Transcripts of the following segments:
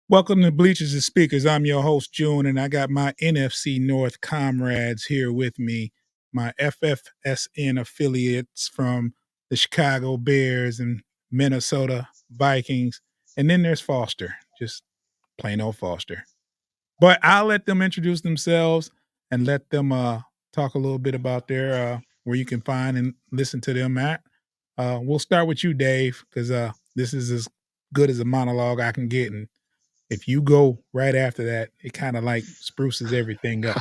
Welcome to Bleachers and Speakers. I'm your host, June, and I got my NFC North comrades here with me, my FFSN affiliates from the Chicago Bears and Minnesota Vikings. And then there's Foster, just plain old Foster. But I'll let them introduce themselves and let them talk a little bit about their where you can find and listen to them at. We'll start with you, Dave, because this is as good as a monologue I can get. And if you go right after that, it kind of like spruces everything up.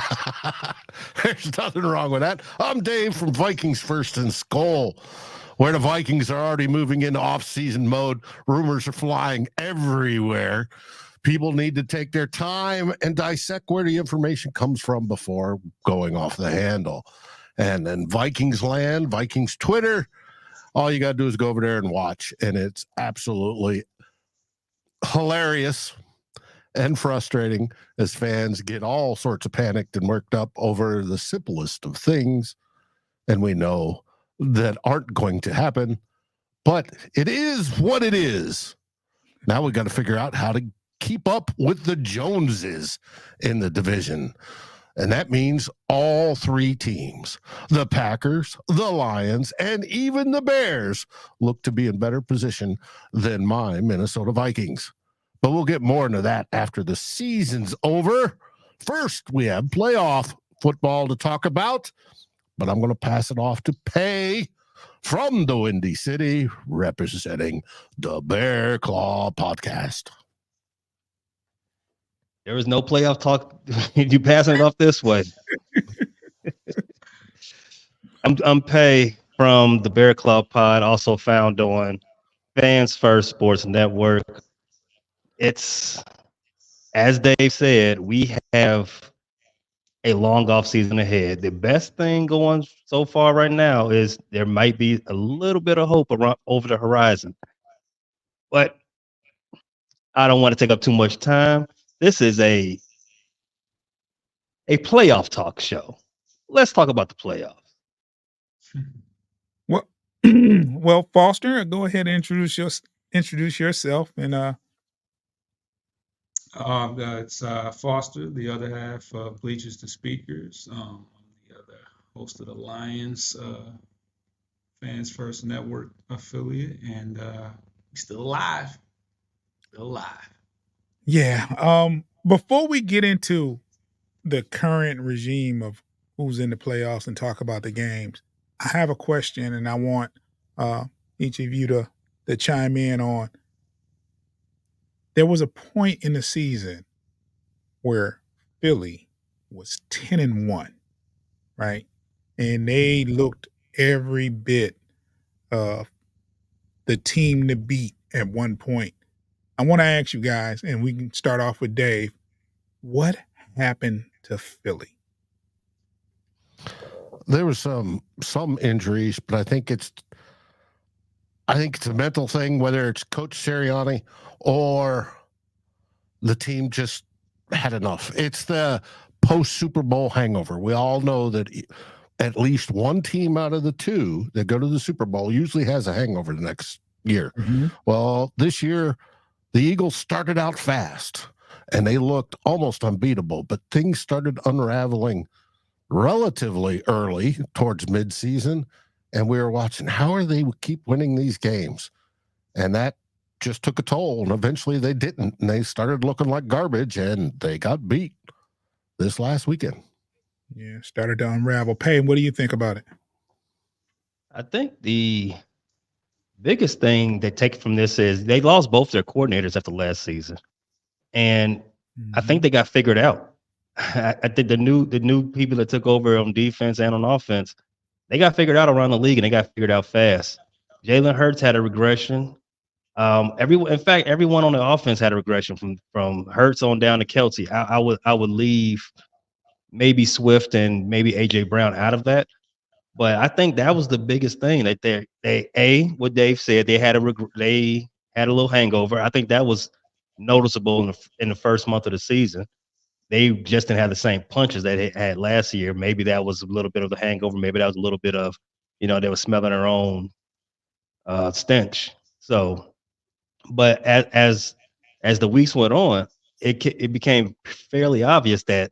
There's nothing wrong with that. I'm Dave from Vikings First and Skull, where the Vikings are already moving into off-season mode. Rumors are flying everywhere. People need to take their time and dissect where the information comes from before going off the handle. And then Vikings land, Vikings Twitter, all you got to do is go over there and watch. And it's absolutely hilarious and frustrating as fans get all sorts of panicked and worked up over the simplest of things. And we know that aren't going to happen, but it is what it is. Now we got to figure out how to keep up with the Joneses in the division. And that means all three teams, the Packers, the Lions, and even the Bears look to be in better position than my Minnesota Vikings. But we'll get more into that after the season's over. First, we have playoff football to talk about, but I'm going to pass it off to Pay from the Windy City, representing the Bear Claw podcast. There was no playoff talk. You passing it off this way. I'm Pay from the Bear Claw Pod, also found on Fans First Sports Network. It's, as Dave said, we have a long off season ahead. The best thing going so far right now is there might be a little bit of hope around over the horizon, but I don't want to take up too much time. This is a playoff talk show. Let's talk about the playoffs. Well, well, Foster, go ahead and introduce yourself and It's Foster, the other half of Bleachers to Speakers. I'm the other host of the Lions Fans First Network affiliate, and we're still alive. yeah. Before we get into the current regime of who's in the playoffs and talk about the games, I have a question, and I want each of you to chime in on. There was a point in the season where Philly was 10-1, right? And they looked every bit of the team to beat at one point. I want to ask you guys, and we can start off with Dave, what happened to Philly? There was some injuries, but I think it's a mental thing, whether it's Coach Sirianni or the team just had enough. It's the post-Super Bowl hangover. We all know that at least one team out of the two that go to the Super Bowl usually has a hangover the next year. Mm-hmm. Well, this year, the Eagles started out fast, and they looked almost unbeatable, but things started unraveling relatively early towards midseason, and we were watching how are they keep winning these games, and that just took a toll, and eventually they didn't, and they started looking like garbage, and they got beat this last weekend. Yeah, started to unravel. Payne, what do you think about it? I think the biggest thing they take from this is they lost both their coordinators after last season, and I think they got figured out. I think the new people that took over on defense and on offense, they got figured out around the league, and they got figured out fast. Jalen Hurts had a regression. Everyone on the offense had a regression from Hurts on down to Kelce. I would leave maybe Swift and maybe AJ Brown out of that, but I think that was the biggest thing that what Dave said, they had a little hangover. I think that was noticeable in the first month of the season. They just didn't have the same punches that they had last year. Maybe that was a little bit of the hangover. Maybe that was a little bit of, they were smelling their own stench. So, but as the weeks went on, it became fairly obvious that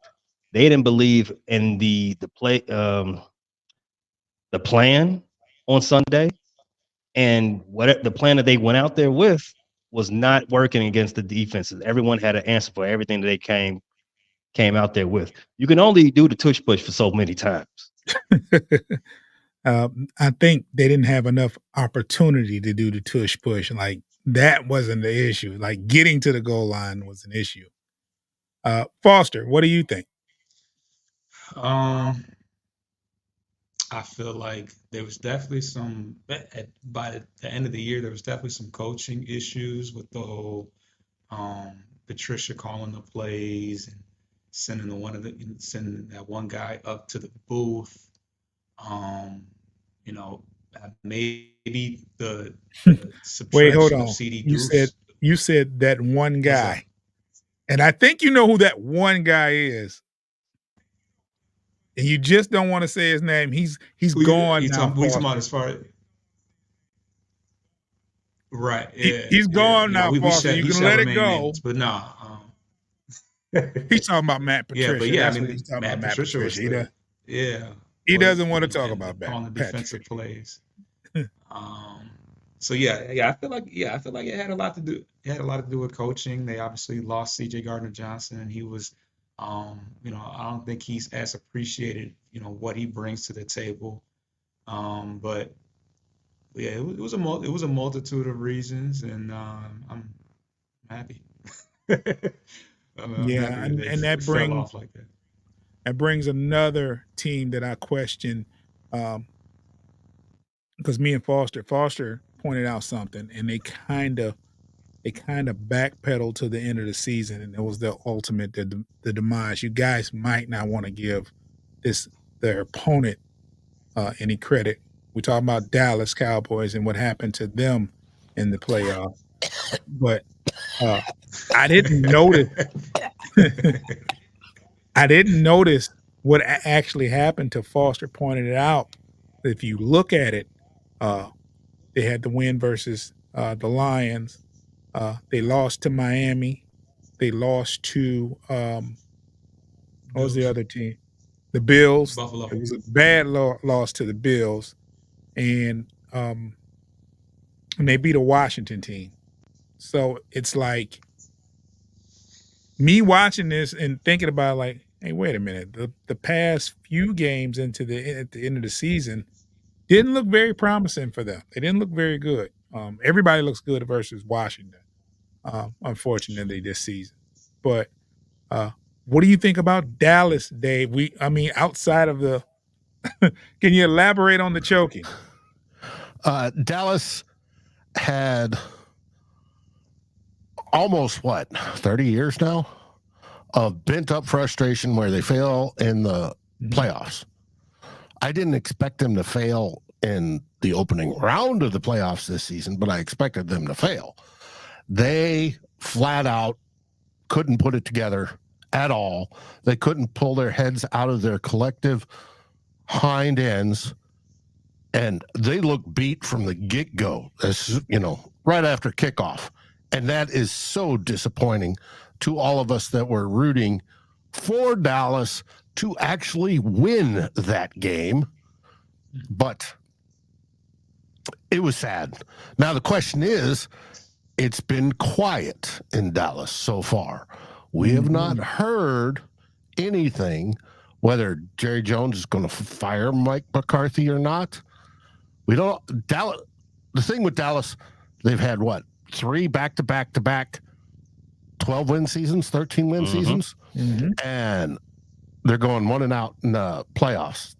they didn't believe in the plan on Sunday, and what the plan that they went out there with was not working against the defenses. Everyone had an answer for everything that they came out there with. You can only do the tush push for so many times. I think they didn't have enough opportunity to do the tush push. Like that wasn't the issue. Like getting to the goal line was an issue. Foster, what do you think? I feel like there was definitely some by the end of the year. There was definitely some coaching issues with the whole Patricia calling the plays and sending that one guy up to the booth. Maybe the Wait, hold subtraction of on. CD You Deuce. said that one What's guy, that? and I think you know who that one guy is, and you just don't want to say his name. He's gone now. We talking Foster. about as far as right? He's gone now, We Foster. You he can shall let it remain go. nameless, but nah. He's talking about Matt Yeah, but Patricia. yeah, I That's what mean, he's talking about, Matt Matt Patricia was Patricia. He well, doesn't want to talk about calling the Pat defensive Patricia. plays. So yeah, I feel like it had a lot to do. It had a lot to do with coaching. They obviously lost C.J. Gardner-Johnson, and he was, I don't think he's as appreciated, what he brings to the table. But yeah, it was a multitude of reasons, and I'm happy. I'm Yeah, happy that they and fell off like that. that brings another team that I question, because me and Foster pointed out something, and they kind of backpedaled to the end of the season, and it was the ultimate the demise. You guys might not want to give their opponent any credit. We talk about Dallas Cowboys and what happened to them in the playoff, but I didn't notice. I didn't notice what actually happened till Foster pointed it out. If you look at it, they had the win versus the Lions. They lost to Miami. They lost to what was the Bills. other team? The Bills. Buffalo. It was a bad loss to the Bills, and they beat a Washington team. So it's like me watching this and thinking about like, hey, wait a minute. The past few games at the end of the season didn't look very promising for them. They didn't look very good. Everybody looks good versus Washington, unfortunately, this season. But what do you think about Dallas, Dave? Outside of the can you elaborate on the choking? Dallas had almost 30 years now of bent up frustration where they fail in the playoffs. I didn't expect them to fail in the opening round of the playoffs this season, but I expected them to fail. They flat out couldn't put it together at all. They couldn't pull their heads out of their collective hind ends, and they look beat from the get-go, as right after kickoff. And that is so disappointing to all of us that were rooting for Dallas to actually win that game. But it was sad. Now the question is, it's been quiet in Dallas so far. We have not heard anything, whether Jerry Jones is going to fire Mike McCarthy or not. We don't. Dallas. The thing with Dallas, they've had 3 back-to-back 12-win seasons, 13-win seasons, and they're going 1-out in the playoffs.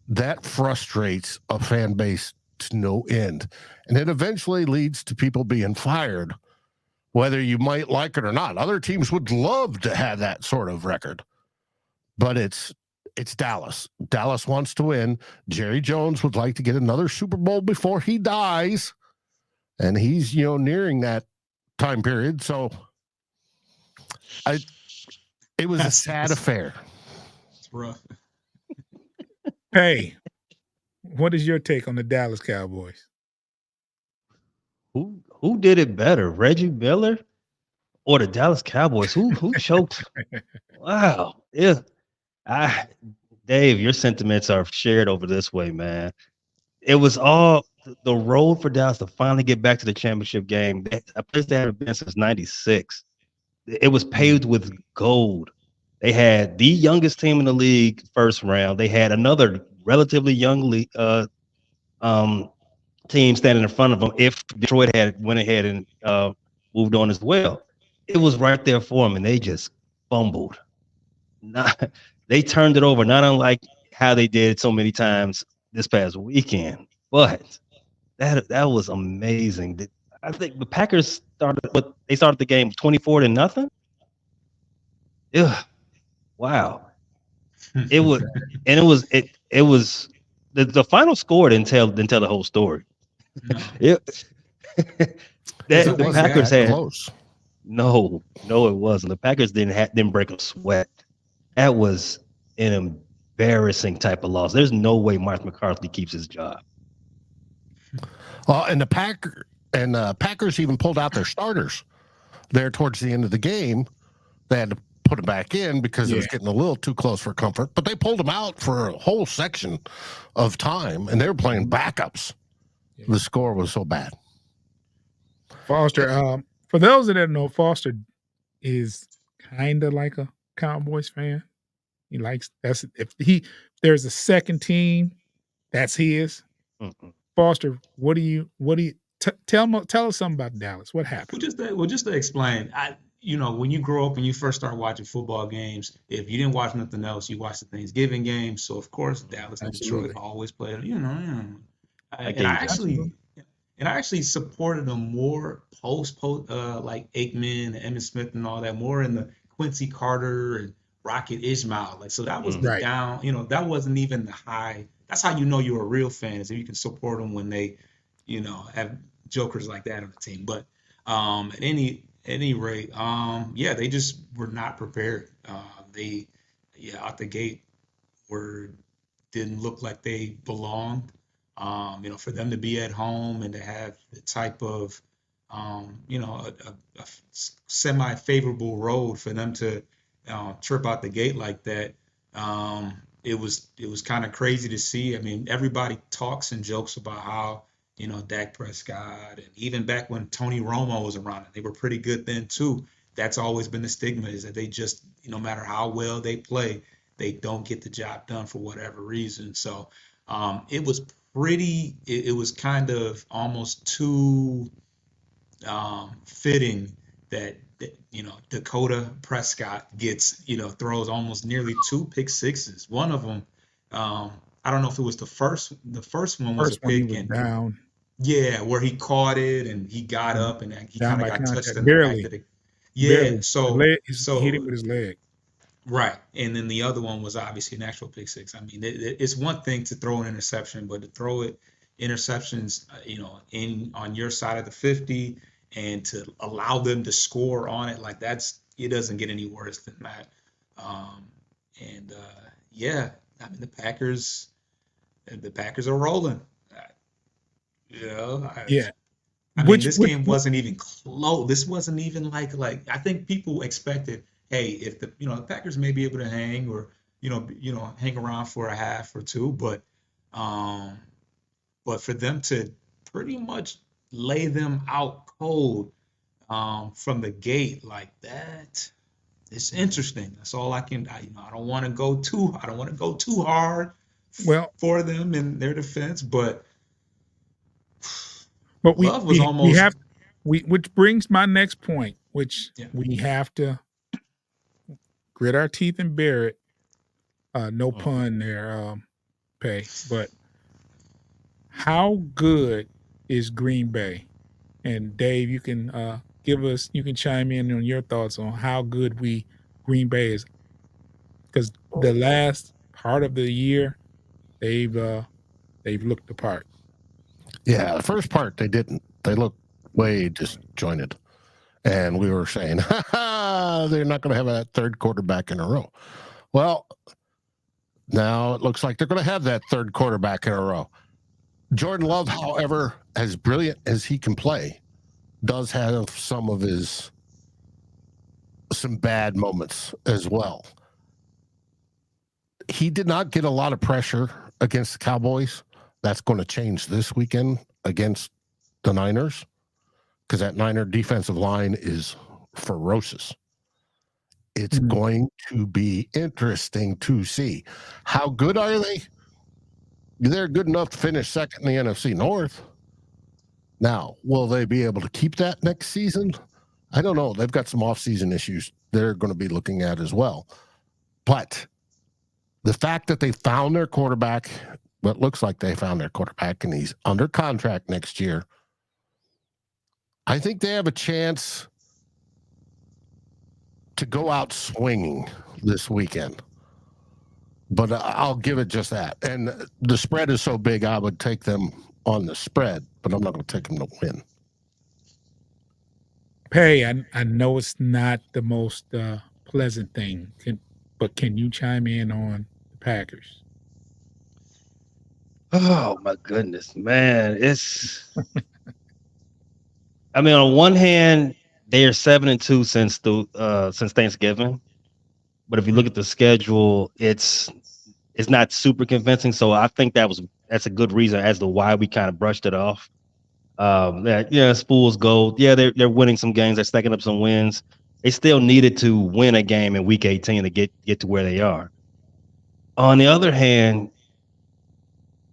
That frustrates a fan base to no end, and it eventually leads to people being fired, whether you might like it or not. Other teams would love to have that sort of record, but it's Dallas. Dallas wants to win. Jerry Jones would like to get another Super Bowl before he dies, and he's nearing that time period. So it was a sad affair. It's rough. Hey, what is your take on the Dallas Cowboys? Who did it better, Reggie Miller or the Dallas Cowboys. Who choked? Wow. Yeah. I Dave, your sentiments are shared over this way, man. It was all the road for Dallas to finally get back to the championship game. A place they haven't been since '96. It was paved with gold. They had the youngest team in the league first round. They had another relatively young team standing in front of them. If Detroit had went ahead and moved on as well, it was right there for them, and they just fumbled. Not, they turned it over, not unlike how they did so many times this past weekend. But that was amazing. I think the Packers started the game 24-0. Yeah, wow. It was, and it was the final score didn't tell the whole story. No. It, It the wasn't Packers that had close. no, it wasn't. The Packers didn't break a sweat. That was an embarrassing type of loss. There's no way Mark McCarthy keeps his job. And the Packers even pulled out their starters there towards the end of the game. They had to put them back in because it was getting a little too close for comfort. But they pulled them out for a whole section of time, and they were playing backups. Yeah. The score was so bad. Foster, for those that don't know, Foster is kind of like a Cowboys fan. He likes there's a second team, that's his. Mm-mm. Foster, what do you tell us something about Dallas? What happened? Just to explain, when you grow up and you first start watching football games, if you didn't watch nothing else, you watched the Thanksgiving game. So of course Dallas and Absolutely. Detroit always played. I And I gave actually supported them more post like Aikman and Emmitt Smith and all that, more in the Quincy Carter and Rocket Ismail. Like, so that was the Right. down, that wasn't even the high. That's how you know you're a real fan, is if you can support them when they, have jokers like that on the team. But at any rate, they just were not prepared. They out the gate didn't look like they belonged. For them to be at home and to have the type of, a semi-favorable road for them to trip out the gate like that, it was kind of crazy to see. I mean, everybody talks and jokes about how, Dak Prescott, and even back when Tony Romo was around, they were pretty good then too. That's always been the stigma, is that they just, no matter how well they play, they don't get the job done for whatever reason. So it was it was kind of almost too fitting that Dakota Prescott gets, throws almost nearly 2 pick sixes. One of them, I don't know if it was the first one was First a one he pick, was and down where he caught it and he got up and he down kind of by got touched contact, in the back barely. of the Barely. so He hit him with his leg. right. And then the other one was obviously an actual pick six. I mean, it's one thing to throw an interception, but to throw it interceptions, on your side of the 50, and to allow them to score on it, like it doesn't get any worse than that. And I mean, the Packers are rolling. Yeah. I mean, this game wasn't even close. This wasn't even like I think people expected, hey, if the Packers may be able to hang, or hang around for a half or two, but for them to pretty much lay them out cold from the gate like that, it's interesting. That's all I can. I don't want to go too hard Well, for them in their defense, but we Love was we almost have which brings my next point, which Yeah. we have to grit our teeth and bear it. No pun there, Pay. But how good is Green Bay? And Dave, you can you can chime in on your thoughts on how good Green Bay is, because the last part of the year they've looked the part. Yeah, the first part they didn't. They looked way disjointed. And we were saying, they're not going to have that third quarterback in a row. Well, now it looks like they're going to have that third quarterback in a row. Jordan Love, however, as brilliant as he can play, does have some of his some bad moments as well. He did not get a lot of pressure against the Cowboys. That's going to change this weekend against the Niners, because that Niner defensive line is ferocious. It's going to be interesting to see. How good are they? They're good enough to finish second in the NFC North. Now, will they be able to keep that next season? I don't know. They've got some offseason issues they're going to be looking at as well. But the fact that they found their quarterback, well, it looks like they found their quarterback, and he's under contract next year, I think they have a chance to go out swinging this weekend. But I'll give it just that. And the spread is so big, I would take them on the spread, but I'm not going to take them to win. Perry, I know it's not the most pleasant thing, but can you chime in on the Packers? Oh my goodness, man! I mean, on one hand, they are 7-2 since Thanksgiving, but if you look at the schedule, it's not super convincing. So I think that's a good reason as to why we kind of brushed it off. It's fool's gold. Yeah, they're winning some games. They're stacking up some wins. They still needed to win a game in Week 18 to get to where they are. On the other hand,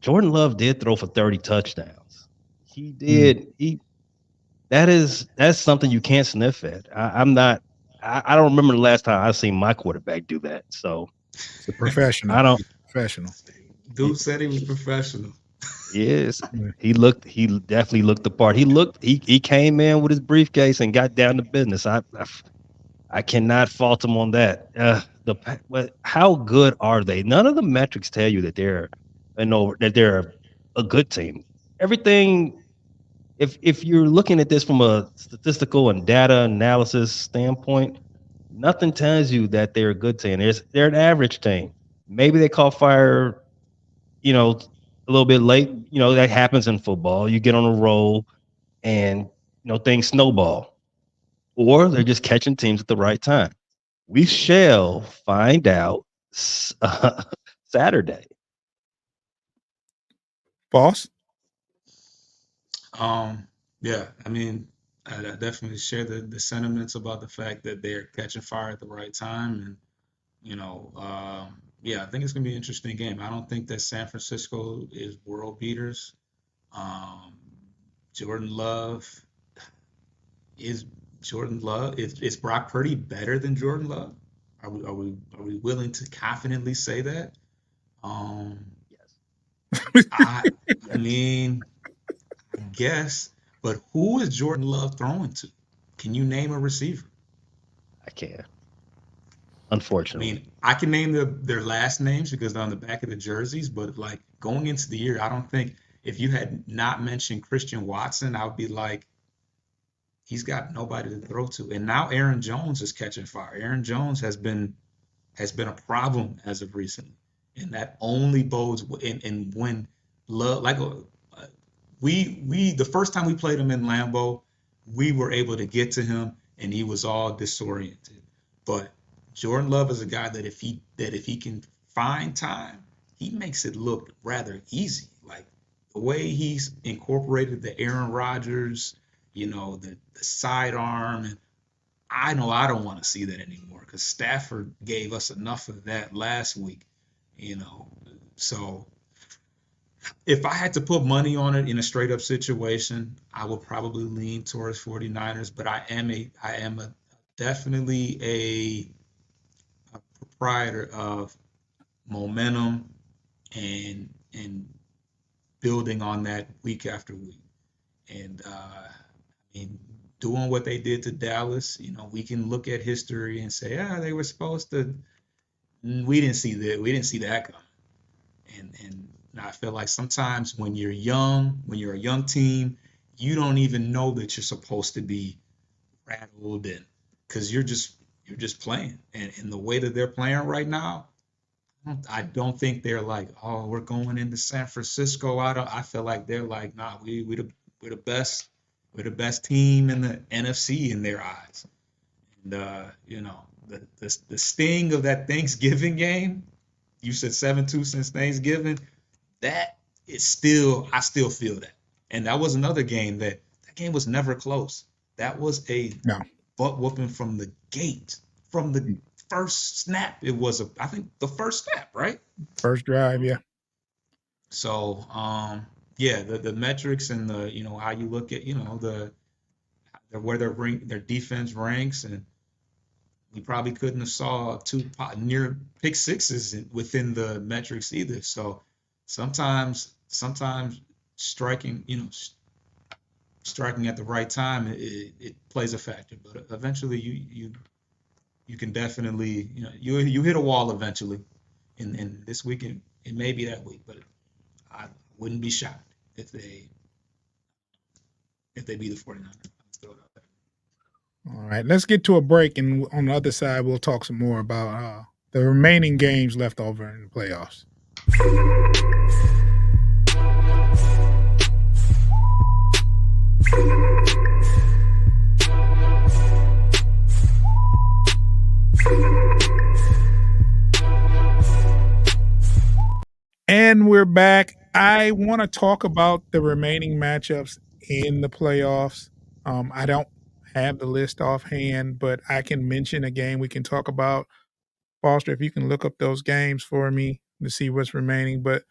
Jordan Love did throw for 30 touchdowns. He did. That's something you can't sniff at. I don't remember the last time I've seen my quarterback do that. So it's a professional. I don't. Professional. Dude said he was professional. Yes, he definitely looked the part. He came in with his briefcase and got down to business. I cannot fault him on that. But how good are they? None of the metrics tell you that they're a good team. Everything, if you're looking at this from a statistical and data analysis standpoint, nothing tells you that they're a good team. They're an average team. Maybe they caught fire, a little bit late. That happens in football. You get on a roll and, things snowball. Or they're just catching teams at the right time. We shall find out Saturday. Boss? Yeah, I mean, I definitely share the sentiments about the fact that they're catching fire at the right time. And, I think it's going to be an interesting game. I don't think that San Francisco is world beaters. Jordan Love is Brock Purdy better than Jordan Love? Are we willing to confidently say that? Yes. I mean, I guess, but who is Jordan Love throwing to? Can you name a receiver? I can. I Unfortunately. mean, I can name their last names because they're on the back of the jerseys, but like going into the year, I don't think if you had not mentioned Christian Watson, I would be like, he's got nobody to throw to. And now Aaron Jones is catching fire. Aaron Jones has been a problem as of recently, and that only bodes. And when Love, like the first time we played him in Lambeau, we were able to get to him, and he was all disoriented. But Jordan Love is a guy that if he can find time, he makes it look rather easy. Like the way he's incorporated the Aaron Rodgers, the sidearm, and I know I don't want to see that anymore because Stafford gave us enough of that last week, So if I had to put money on it in a straight up situation, I would probably lean towards 49ers, but I am definitely a proprietor of momentum and building on that week after week. And I mean, doing what they did to Dallas, we can look at history and say, they were supposed to. We didn't see that. We didn't see that coming. And I feel like sometimes when you're a young team, you don't even know that you're supposed to be rattled and because you're just playing. And the way that they're playing right now, I don't think they're like, oh, we're going into San Francisco. I feel like they're like, nah, we're the best team in the NFC in their eyes. The sting of that Thanksgiving game, you said 7-2 since Thanksgiving, that is still, I still feel that. And that was another game that game was never close. That was a No. butt whooping from the gate, from the first snap. It was I think the first snap, right? First drive, yeah. So, yeah, the metrics and the how you look at the where their defense ranks, and we probably couldn't have saw two near pick sixes within the metrics either. So sometimes striking striking at the right time, it plays a factor. But eventually you can definitely you hit a wall eventually. In this weekend, it may be that week, but I wouldn't be shocked if they beat the 49ers. All right, let's get to a break, and on the other side, we'll talk some more about the remaining games left over in the playoffs. And we're back. I want to talk about the remaining matchups in the playoffs. I don't have the list offhand, but I can mention a game we can talk about. Foster, if you can look up those games for me to see what's remaining. But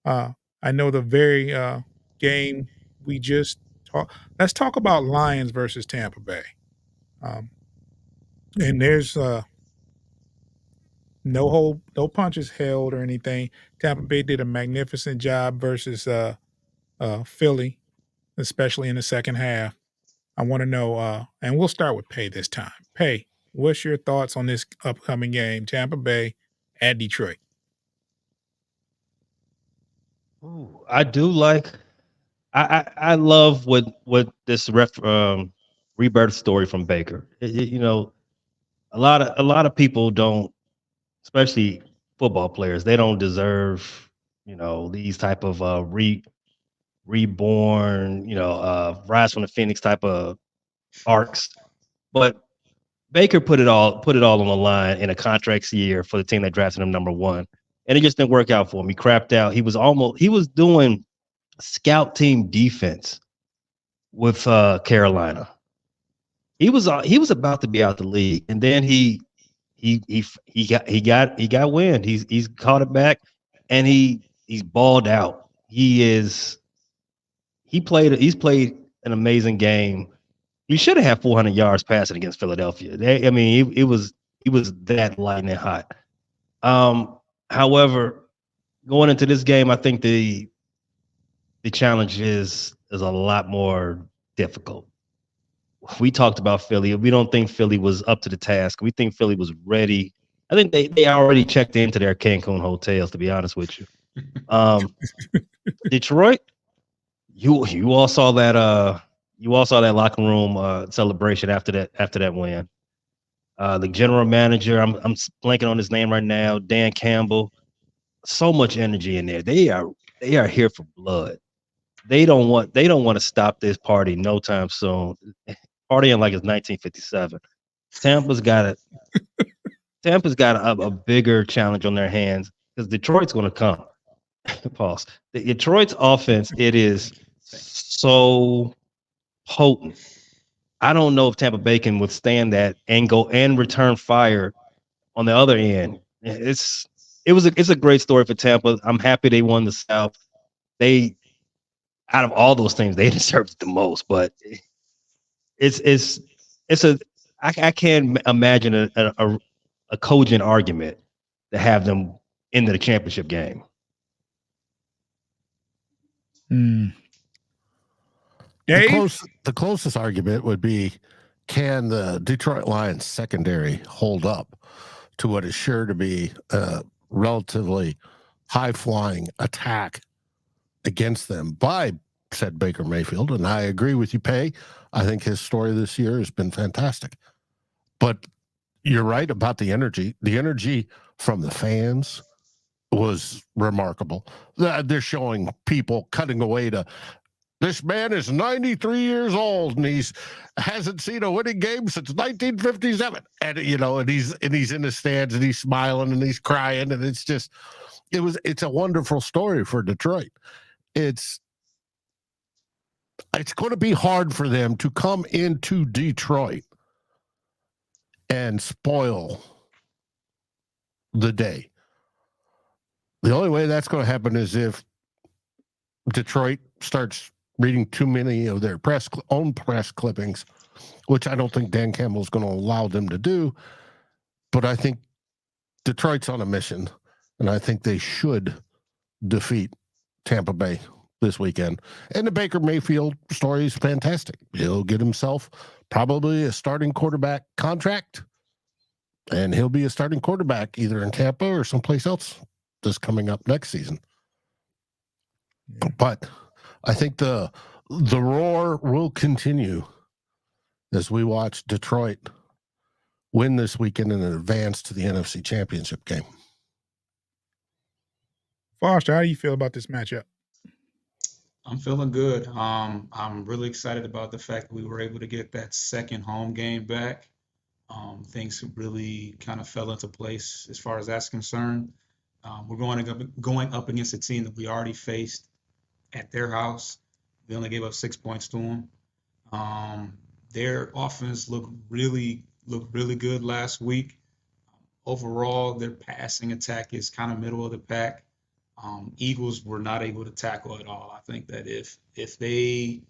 I know the very game we just talked. Let's talk about Lions versus Tampa Bay. And there's no punches held or anything. Tampa Bay did a magnificent job versus Philly, especially in the second half. I want to know, and we'll start with Pay this time. Pay, what's your thoughts on this upcoming game, Tampa Bay at Detroit? Ooh, I do like. I love what this rebirth story from Baker. A lot of people don't, especially football players, they don't deserve these type of reborn, rise from the phoenix type of arcs. But Baker put it all on the line in a contracts year for the team that drafted him number one, and it just didn't work out for him. He crapped out. He was doing scout team defense with Carolina. He was about to be out the league, and then he got wind. He's caught it back, and he's balled out. He's played an amazing game. He should have had 400 yards passing against Philadelphia. He was that lightning hot. However, going into this game, I think the challenge is a lot more difficult. We talked about Philly. We don't think Philly was up to the task. We think Philly was ready. I think they already checked into their Cancun hotels, to be honest with you. Detroit, you all saw that locker room celebration after that win. The general manager, I'm blanking on his name right now, Dan Campbell. So much energy in there. They are here for blood. They don't want to stop this party no time soon. Partying like it's 1957. Tampa's got a bigger challenge on their hands because Detroit's going to come. Pause. The Detroit's offense, it is so potent. I don't know if Tampa Bay can withstand that and go and return fire on the other end. It's a great story for Tampa. I'm happy they won the South. They, out of all those teams, they deserved it the most. But I can't imagine a cogent argument to have them into the championship game. The closest argument would be, can the Detroit Lions secondary hold up to what is sure to be a relatively high-flying attack against them by said Baker Mayfield? And I agree with you, Pay. I think his story this year has been fantastic. But you're right about the energy. The energy from the fans was remarkable. They're showing people cutting away to This man is 93 years old and he's hasn't seen a winning game since 1957. And and he's in the stands and he's smiling and he's crying, and it's a wonderful story for Detroit. It's going to be hard for them to come into Detroit and spoil the day. The only way that's going to happen is if Detroit starts reading too many of their own press clippings, which I don't think Dan Campbell is going to allow them to do. But I think Detroit's on a mission, and I think they should defeat Tampa Bay this weekend. And the Baker Mayfield story is fantastic. He'll get himself probably a starting quarterback contract, and he'll be a starting quarterback either in Tampa or someplace else this coming up next season. Yeah. But I think the roar will continue as we watch Detroit win this weekend and advance to the NFC Championship game. Foster, how do you feel about this matchup? I'm feeling good. I'm really excited about the fact that we were able to get that second home game back. Things really kind of fell into place as far as that's concerned. We're going up against a team that we already faced at their house. We only gave up 6 points to them. Their offense looked really good last week. Overall, their passing attack is kind of middle of the pack. Eagles were not able to tackle at all. I think that if a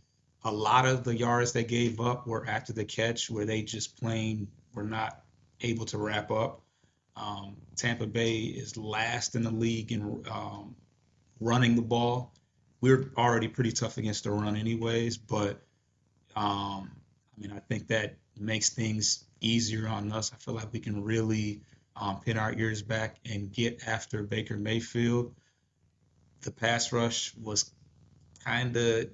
lot of the yards they gave up were after the catch, where they just plain were not able to wrap up. Tampa Bay is last in the league in running the ball. We're already pretty tough against the run anyways, but I think that makes things easier on us. I feel like we can really pin our ears back and get after Baker Mayfield. The pass rush was kind of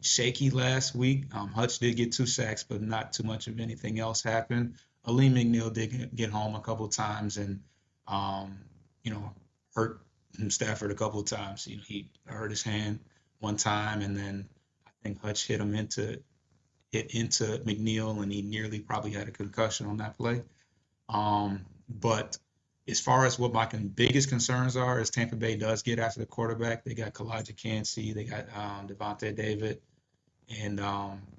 shaky last week. Hutch did get 2 sacks, but not too much of anything else happened. Alim McNeil did get home a couple of times and, hurt Stafford a couple of times. He hurt his hand one time, and then I think Hutch hit into McNeil, and he nearly probably had a concussion on that play. But as far as what my biggest concerns are, is Tampa Bay does get after the quarterback. They got Kalijah Kancey, they got Devontae David, and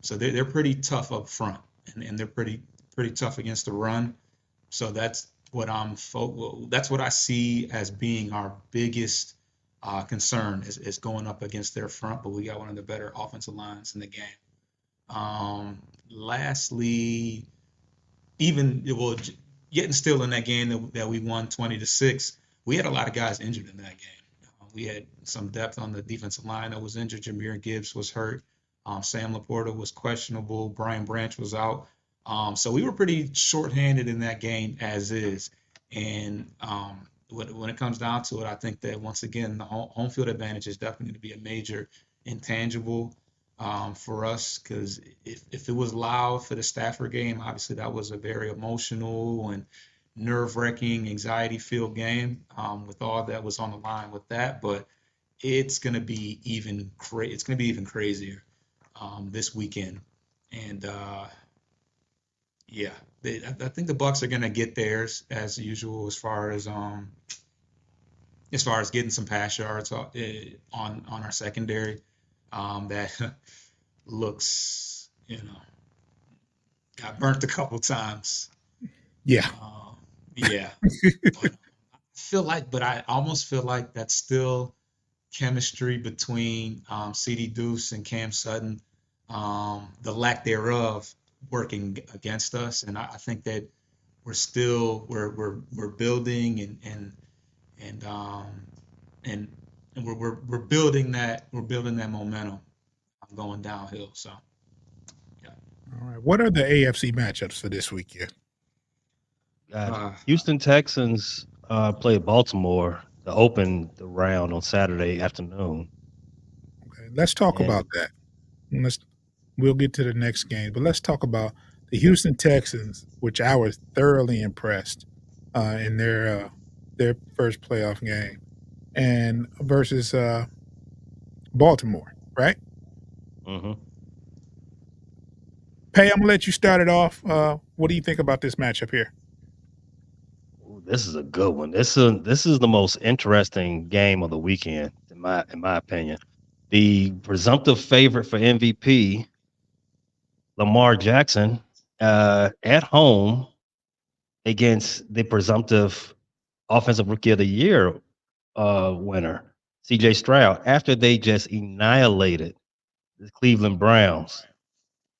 so they're pretty tough up front, and they're pretty tough against the run. So that's what that's what I see as being our biggest concern is going up against their front. But we got one of the better offensive lines in the game. Lastly, getting still in that game that we won 20-6, we had a lot of guys injured in that game. We had some depth on the defensive line that was injured. Jahmyr Gibbs was hurt. Sam Laporta was questionable. Brian Branch was out. So we were pretty shorthanded in that game as is. And when it comes down to it, I think that once again, the home field advantage is definitely going to be a major intangible for us, because if it was loud for the Stafford game, obviously that was a very emotional and nerve-wracking, anxiety-filled game with all that was on the line with that. But it's going to be even crazier this weekend. And I think the Bucs are going to get theirs as usual as far as getting some pass yards on our secondary. That looks, got burnt a couple times. Yeah. But I almost feel like that's still chemistry between CD Deuce and Cam Sutton, the lack thereof working against us. And I think that we're building and we're building that momentum going downhill. So yeah. All right. What are the AFC matchups for this weekend? Houston Texans play Baltimore to open the round on Saturday afternoon. Okay, let's talk about that. We'll get to the next game, but let's talk about the Houston Texans, which I was thoroughly impressed in their first playoff game, and versus Baltimore, right? Mm-hmm. Pay, I'm gonna let you start it off. What do you think about this matchup here? Ooh, this is a good one. This is the most interesting game of the weekend, in my opinion. The presumptive favorite for MVP, Lamar Jackson, at home against the presumptive offensive rookie of the year winner, CJ Stroud, after they just annihilated the Cleveland Browns.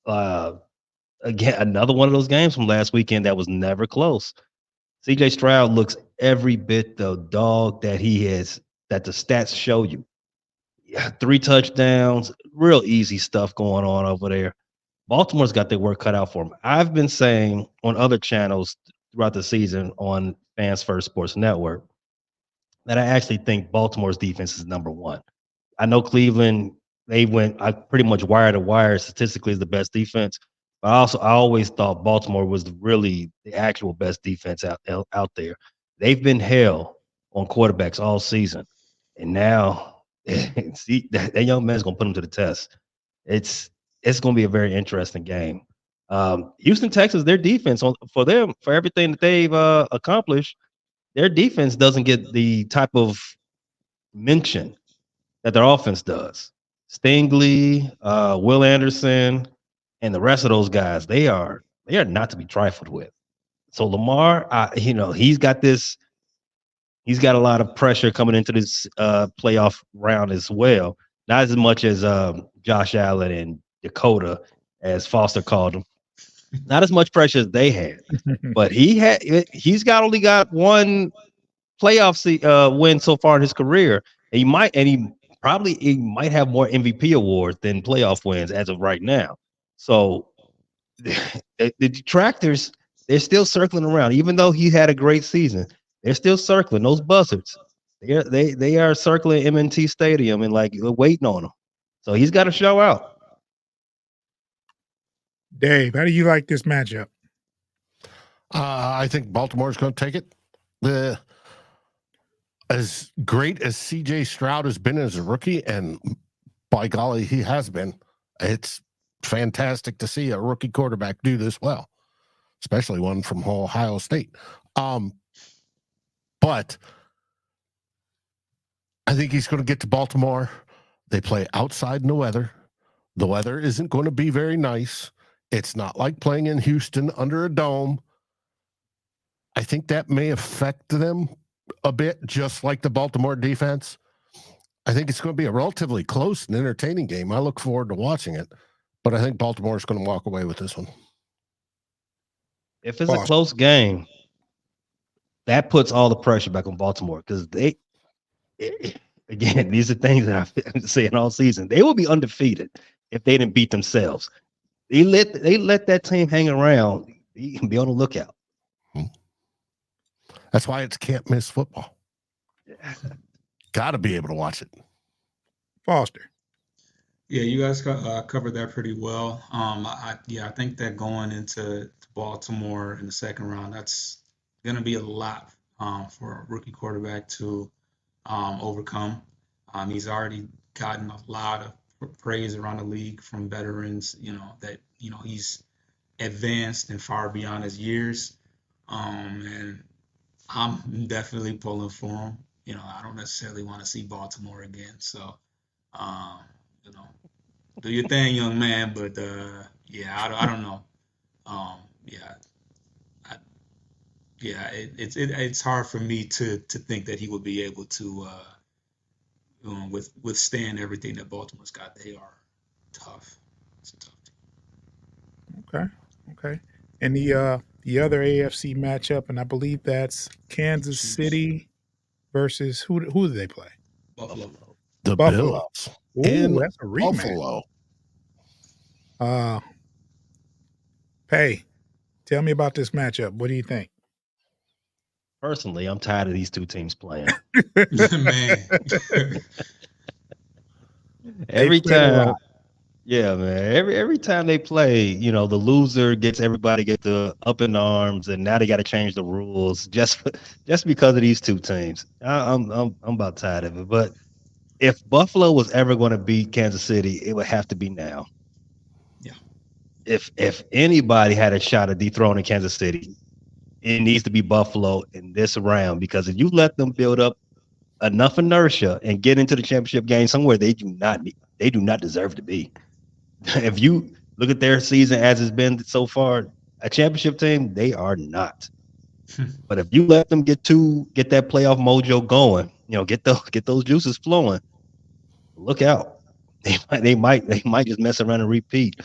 Uh, Again, another one of those games from last weekend that was never close. CJ Stroud looks every bit the dog that he is, that the stats show you. Yeah, 3 touchdowns, real easy stuff going on over there. Baltimore's got their work cut out for them. I've been saying on other channels throughout the season on Fans First Sports Network that I actually think Baltimore's defense is number one. I know Cleveland, I pretty much wire to wire statistically is the best defense. But I always thought Baltimore was really the actual best defense out there. They've been hell on quarterbacks all season. And now see that young man's gonna put them to the test. It's gonna be a very interesting game. Houston, Texas, their defense for them, for everything that they've accomplished, their defense doesn't get the type of mention that their offense does. Stingley, Will Anderson, and the rest of those guys, they are not to be trifled with. So Lamar, he's got a lot of pressure coming into this playoff round as well. Not as much as Josh Allen and Dakota, as Foster called them. Not as much pressure as they had, but he's only got one playoff win so far in his career. And he might have more MVP awards than playoff wins as of right now. So the detractors, they're still circling around, even though he had a great season. They're still circling those buzzards. They are circling M&T Stadium and like waiting on him. So he's got to show out. Dave, how do you like this matchup? I think Baltimore's going to take it. As great as CJ Stroud has been as a rookie, and by golly, he has been, it's fantastic to see a rookie quarterback do this well, especially one from Ohio State. But I think he's going to get to Baltimore. They play outside in the weather. The weather isn't going to be very nice. It's not like playing in Houston under a dome. I think that may affect them a bit, just like the Baltimore defense. I think it's going to be a relatively close and entertaining game. I look forward to watching it, but I think Baltimore is going to walk away with this one. If it's a close game, that puts all the pressure back on Baltimore because again, these are things that I've been saying all season. They will be undefeated if they didn't beat themselves. They let that team hang around. You can be on the lookout. That's why it's can't miss football. Got to be able to watch it. Foster. Yeah, you guys covered that pretty well. I think that going into Baltimore in the second round, that's going to be a lot for a rookie quarterback to overcome. He's already gotten a lot of praise around the league from veterans, that he's advanced and far beyond his years. And I'm definitely pulling for him. I don't necessarily want to see Baltimore again. So, do your thing, young man. But I don't know. It's hard for me to think that he would be able to withstand everything that Baltimore's got. They are tough. It's a tough team. Okay. And the other AFC matchup, and I believe that's Kansas City versus who do they play? Buffalo. The Buffalo. Bills. Ooh, that's a rematch. Buffalo. Pay, tell me about this matchup. What do you think? Personally, I'm tired of these two teams playing. Man. Every time. Yeah, man. Every time they play, the loser everybody get the up in arms, and now they got to change the rules just because of these two teams. I'm about tired of it. But if Buffalo was ever going to beat Kansas City, it would have to be now. Yeah. If anybody had a shot at dethroning Kansas City, it needs to be Buffalo in this round, because if you let them build up enough inertia and get into the championship game somewhere they do not deserve to be. If you look at their season as it's been so far, a championship team, they are not. But if you let them get that playoff mojo going, get those juices flowing, look out. They might just mess around and repeat.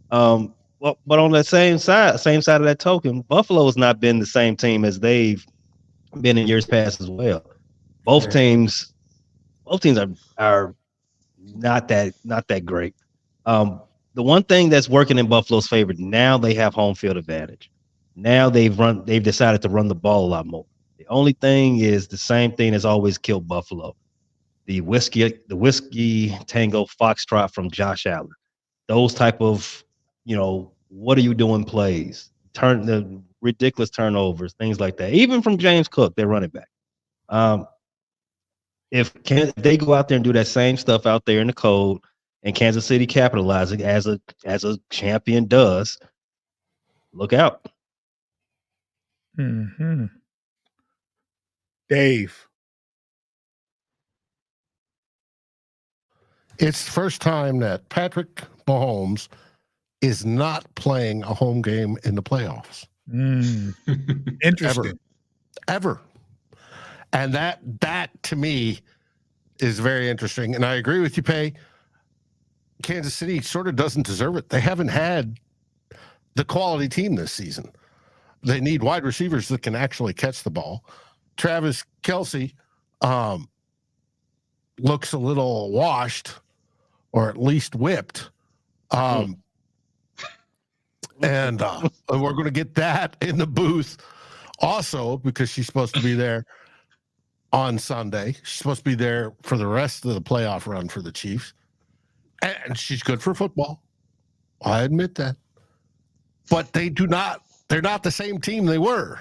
Well, but on that same side of that token, Buffalo has not been the same team as they've been in years past as well. Both Yeah. teams are not that great. The one thing that's working in Buffalo's favor now, they have home field advantage. Now they've decided to run the ball a lot more. The only thing is the same thing that's always killed Buffalo. The whiskey tango foxtrot from Josh Allen. Those type of, what are you doing plays, turn the ridiculous turnovers, things like that. Even from James Cook, their running back. If they go out there and do that same stuff out there in the cold, and Kansas City capitalizing as a champion does, look out. Mm-hmm. Dave. It's the first time that Patrick Mahomes is not playing a home game in the playoffs. Interesting. Ever. And that to me is very interesting. And I agree with you, Pay. Kansas City sort of doesn't deserve it. They haven't had the quality team this season. They need wide receivers that can actually catch the ball. Travis Kelce looks a little washed, or at least whipped. And we're going to get that in the booth also, because she's supposed to be there on Sunday. She's supposed to be there for the rest of the playoff run for the Chiefs. And she's good for football. I admit that. But they're not the same team they were.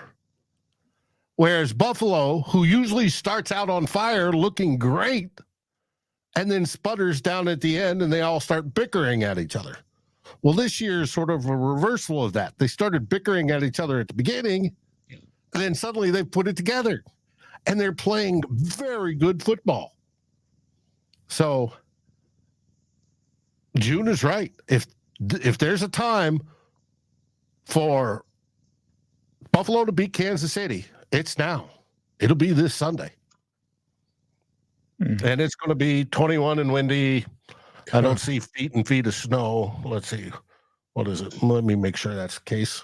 Whereas Buffalo, who usually starts out on fire looking great and then sputters down at the end and they all start bickering at each other. Well, this year is sort of a reversal of that. They started bickering at each other at the beginning, and then suddenly they put it together, and they're playing very good football. So June is right. If there's a time for Buffalo to beat Kansas City, it's now. It'll be this Sunday. And it's going to be 21 and windy. I don't see feet and feet of snow. Let's see. What is it? Let me make sure that's the case.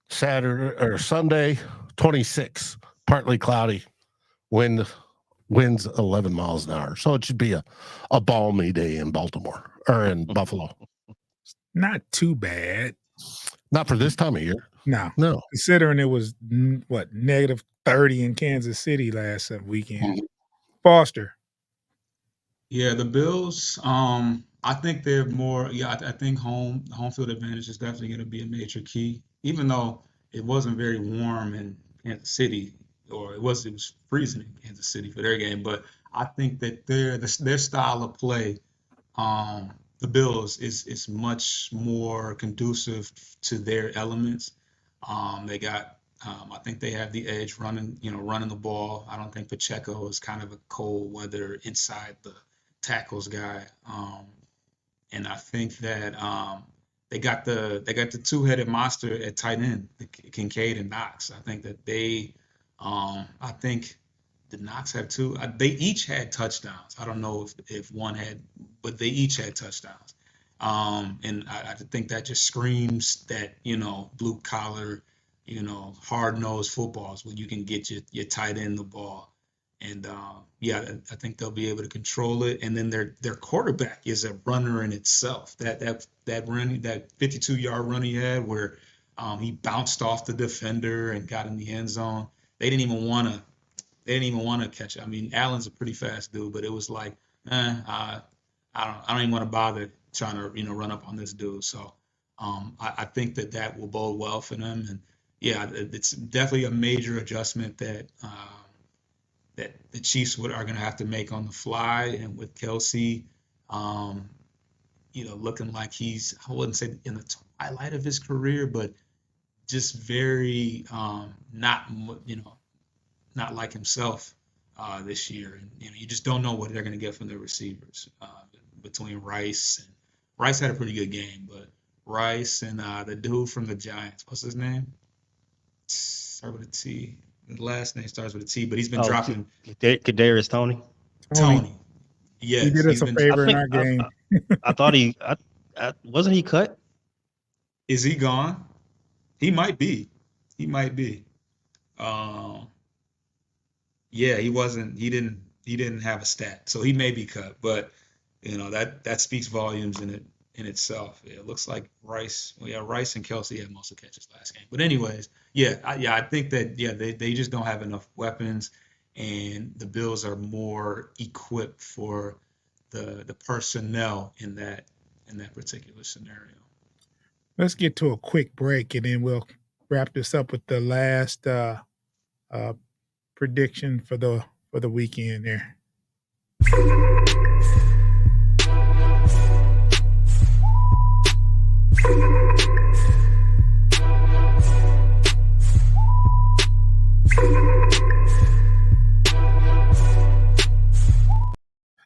Saturday or Sunday, 26, partly cloudy. Winds 11 miles an hour. So it should be a balmy day in Baltimore or in Buffalo. Not too bad. Not for this time of year. No. Considering it was negative 30 in Kansas City last weekend. Foster. Yeah, the Bills. I think they're more. Yeah, I think home field advantage is definitely going to be a major key. Even though it wasn't very warm in Kansas City, or it was freezing in Kansas City for their game. But I think that their style of play, the Bills is much more conducive to their elements. They got. I think they have the edge running the ball. I don't think Pacheco is kind of a cold weather inside the tackles guy. And I think that they got the two-headed monster at tight end, Kincaid and Knox. I think that I think the Knox have two. They each had touchdowns. I don't know if one had, but they each had touchdowns. And I think that just screams that blue collar, hard nosed footballs when you can get your tight end the ball. And I think they'll be able to control it. And then their quarterback is a runner in itself. That run, that 52-yard run he had where he bounced off the defender and got in the end zone. They didn't even want to catch it. I mean, Allen's a pretty fast dude, but it was like, I don't even want to bother trying to run up on this dude. So I think that will bode well for them. And yeah, it's definitely a major adjustment that that the Chiefs are going to have to make on the fly, and with Kelsey, looking like he's, I wouldn't say in the twilight of his career, but just very not like himself this year, and you just don't know what they're going to get from their receivers between Rice. And Rice had a pretty good game, but Rice and the dude from the Giants, what's his name? Start with a T. The last name starts with a T, but he's been dropping. Kadarius Toney. Tony. Yes, he did us a favor in our game. I thought wasn't he cut? Is he gone? He might be. Yeah, he wasn't. He didn't have a stat, so he may be cut. But that speaks volumes in itself. It looks like Rice. Well, yeah, Rice and Kelsey had most of the catches last game. But anyways, I think that they just don't have enough weapons, and the Bills are more equipped for the personnel in that particular scenario. Let's get to a quick break, and then we'll wrap this up with the last prediction for the weekend there.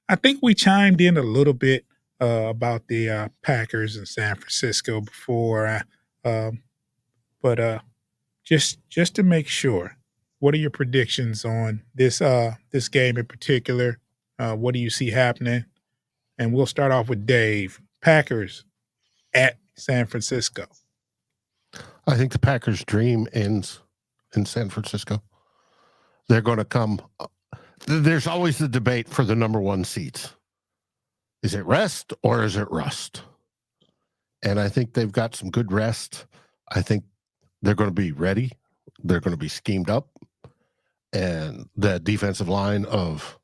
I think we chimed in a little bit about the Packers in San Francisco before, but just to make sure, what are your predictions on this game in particular? What do you see happening? And we'll start off with Dave. Packers at San Francisco. I think the Packers' dream ends in San Francisco. They're going to come. There's always the debate for the number one seats. Is it rest or is it rust? And I think they've got some good rest. I think they're going to be ready. They're going to be schemed up. And the defensive line of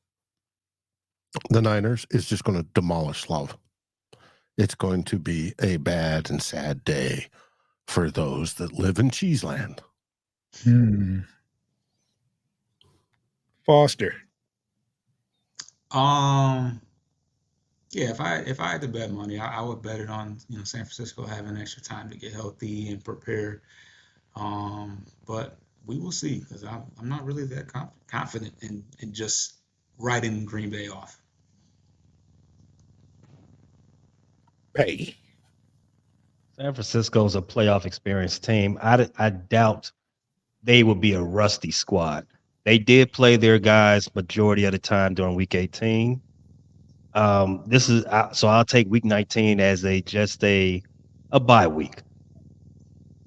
the Niners is just going to demolish Love. It's going to be a bad and sad day for those that live in Cheeseland. Foster. Yeah, if I had to bet money, I would bet it on San Francisco having extra time to get healthy and prepare. But we will see, because I'm not really that confident in just writing Green Bay off. Hey. San Francisco's a playoff experienced team. I doubt they will be a rusty squad. They did play their guys majority of the time during Week 18. So I'll take Week 19 as just a bye week.